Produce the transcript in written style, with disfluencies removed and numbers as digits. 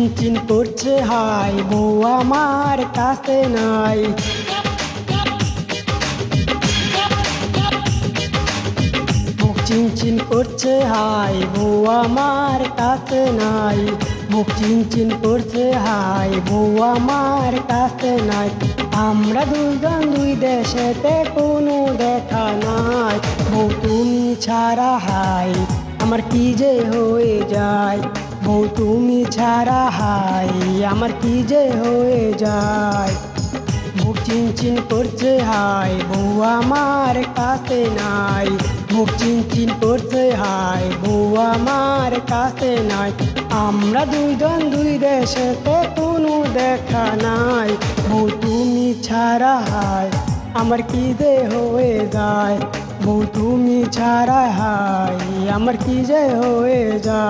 চিনচিন করছে হাই, বউ আমার কাছে নাই। বুক চিনচিন করছে হাই, বউ আমার কাছে নাই। বুক চিনচিন করছে হাই, বউ আমার কাছে নাই। আমরা দুজন দুই দেশেতে কোনো দেখা নাই। বউ তুমি ছাড়া হাই আমার কি যে হয়ে যায়। বউ তুমি ছাড়া হাই আমার কি যে হয়ে যায়। বুক চিনচিন করছে হাই, বউ আমার কাছে নাই। বুক চিনচিন করছে হাই, বউ আমার কাছে নাই। আমরা দুইজন দুই দেশেতে কোনো দেখা নাই। বউ তুমি ছাড়া হাই আমার কি যে হয়ে যায়। বউ তুমি ছাড়া হাই আমার কি যে হয়ে যায়।